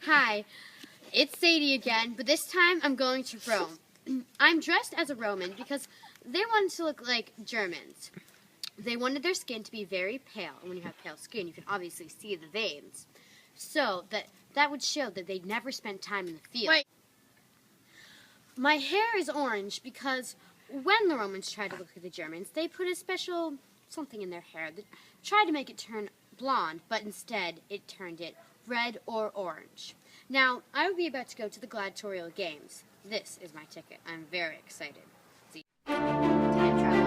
Hi, it's Sadie again, but this time I'm going to Rome. I'm dressed as a Roman because they wanted to look like Germans. They wanted their skin to be very pale, and when you have pale skin, you can obviously see the veins. So that would show that they'd never spent time in the field. Wait. My hair is orange because when the Romans tried to look like the Germans, they put a special something in their hair that tried to make it turn blonde, but instead it turned it red or orange. Now, I will be about to go to the gladiatorial games. This is my ticket. I'm very excited. See. Time travel.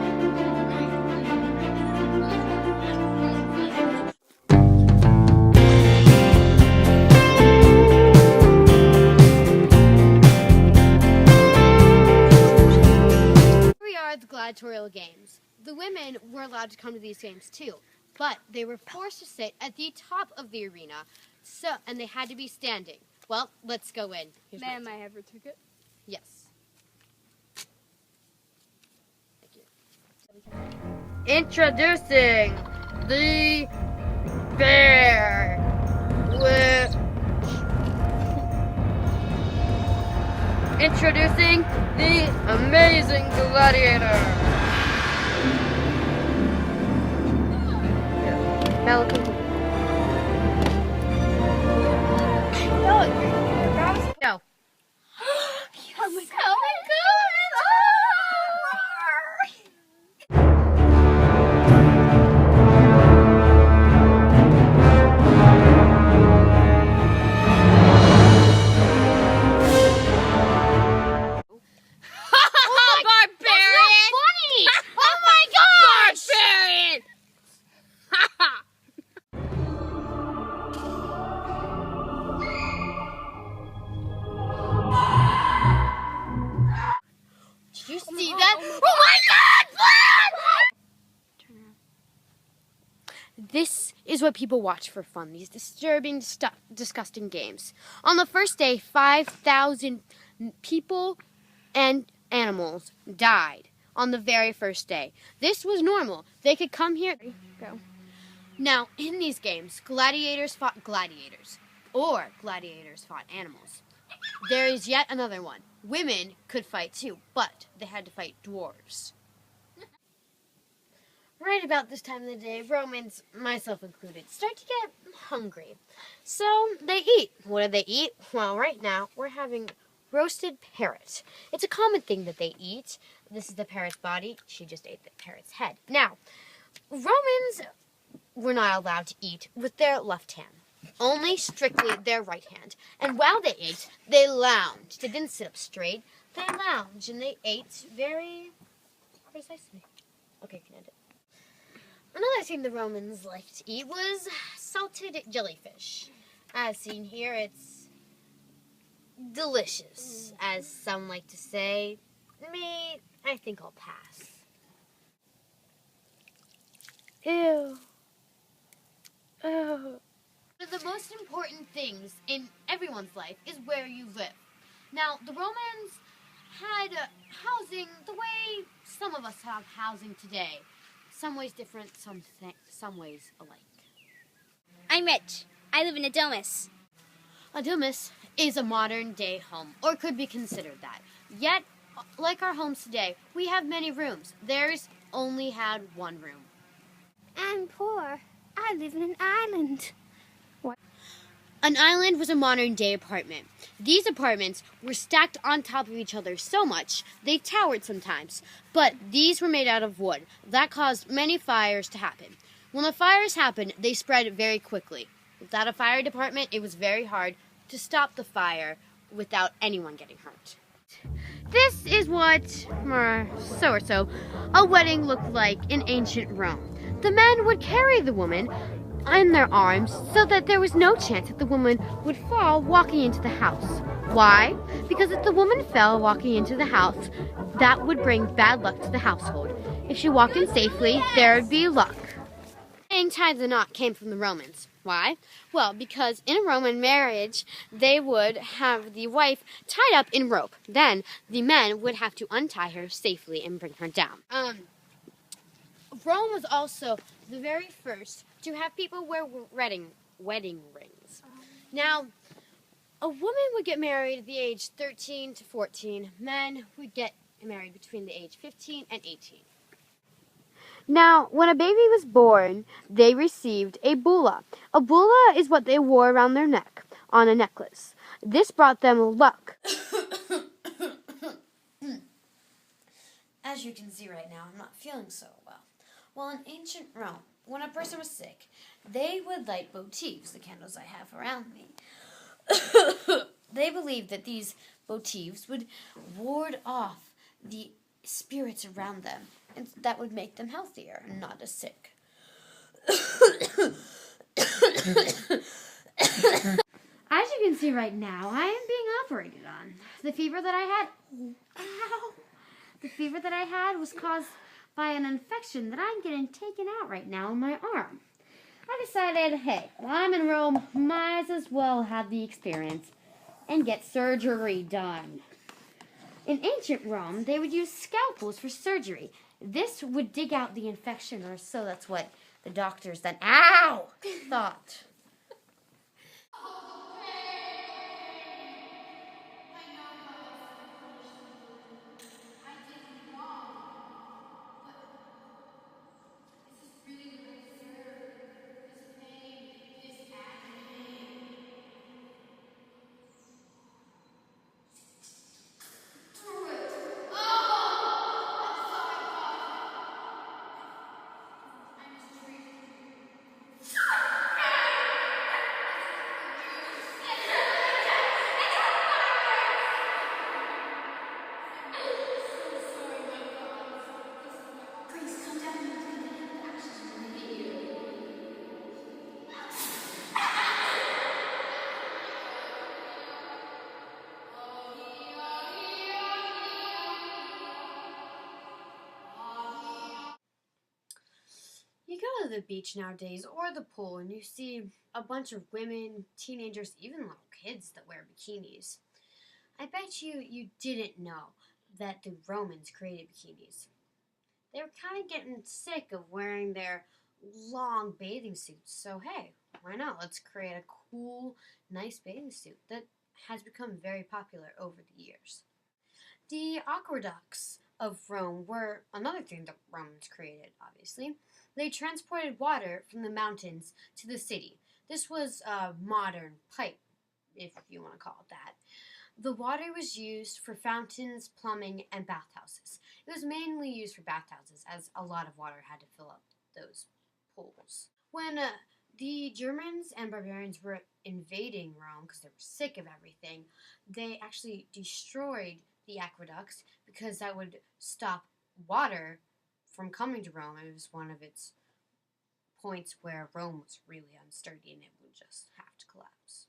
The gladiatorial games. The women were allowed to come to these games too, but they were forced to sit at the top of the arena, and they had to be standing. Well, let's go in. Ma'am, I have your ticket? Yes. Thank you. Introducing the bear witch. Introducing the amazing gladiator. Go. Oh my God. Did you see that? Oh my God! Turn around. This is what people watch for fun, these disturbing, disgusting games. On the first day, 5,000 people and animals died on the very first day. This was normal. They could come here. Go. Now, in these games, gladiators fought gladiators, or gladiators fought animals. There is yet another one. Women could fight too, but they had to fight dwarves. Right about this time of the day, Romans, myself included, start to get hungry. So they eat. What do they eat? Well, right now, we're having roasted parrot. It's a common thing that they eat. This is the parrot's body. She just ate the parrot's head. Now, Romans were not allowed to eat with their left hand. Only strictly their right hand. And while they ate, they lounged. They didn't sit up straight. They lounged and they ate very precisely. Okay, can I end it? Another thing the Romans liked to eat was salted jellyfish. As seen here, it's delicious, as some like to say. Me, I think I'll pass. Ew. Oh. One of the most important things in everyone's life is where you live. Now, the Romans had housing the way some of us have housing today. Some ways different, some ways alike. I'm rich. I live in a domus. A domus is a modern-day home, or could be considered that. Yet, like our homes today, we have many rooms. Theirs only had one room. I'm poor. I live in an island. An island was a modern-day apartment. These apartments were stacked on top of each other so much they towered sometimes, but these were made out of wood. That caused many fires to happen. When the fires happened, they spread very quickly. Without a fire department, it was very hard to stop the fire without anyone getting hurt. This is what, so-or-so, a wedding looked like in ancient Rome. The men would carry the woman in their arms so that there was no chance that the woman would fall walking into the house. Why? Because if the woman fell walking into the house, that would bring bad luck to the household. If she walked in safely, there would be luck. Saying tie the knot came from the Romans. Why? Well, because in a Roman marriage, they would have the wife tied up in rope. Then the men would have to untie her safely and bring her down. Rome was also the very first to have people wear wedding rings. Now, A woman would get married at the age 13 to 14. Men would get married between the age 15 and 18. Now, when a baby was born, they received a bula. A bula is what they wore around their neck on a necklace. This brought them luck. As you can see right now, I'm not feeling so well. Well, in ancient Rome, when a person was sick, they would light votives, the candles I have around me. They believed that these votives would ward off the spirits around them, and that would make them healthier and not as sick. As you can see right now, I am being operated on. The fever that I had was caused by an infection that I'm getting taken out right now in my arm. I decided, hey, while I'm in Rome, might as well have the experience and get surgery done. In ancient Rome, they would use scalpels for surgery. This would dig out the infection, or so that's what the doctors then, thought. You go to the beach nowadays or the pool and you see a bunch of women, teenagers, even little kids that wear bikinis. I bet you didn't know that the Romans created bikinis. They were kind of getting sick of wearing their long bathing suits. So hey, why not? Let's create a cool, nice bathing suit that has become very popular over the years. The aqueducts of Rome were another thing that Romans created, obviously. They transported water from the mountains to the city. This was a modern pipe, if you want to call it that. The water was used for fountains, plumbing, and bathhouses. It was mainly used for bathhouses, as a lot of water had to fill up those pools. When the Germans and barbarians were invading Rome because they were sick of everything, they actually destroyed the aqueducts because that would stop water from coming to Rome. It was one of its points where Rome was really unsturdy and it would just have to collapse.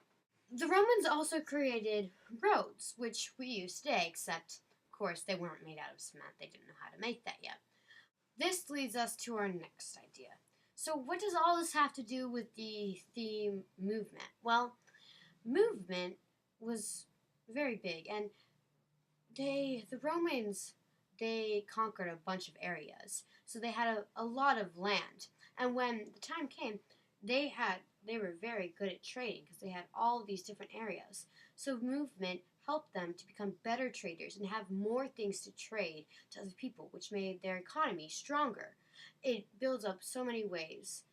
The Romans also created roads, which we use today, except, of course, they weren't made out of cement. They didn't know how to make that yet. This leads us to our next idea. So what does all this have to do with the theme movement? Well, movement was very big, and the Romans, they conquered a bunch of areas. So they had a lot of land. And when the time came, they were very good at trading because they had all these different areas. So movement helped them to become better traders and have more things to trade to other people, which made their economy stronger. It builds up so many ways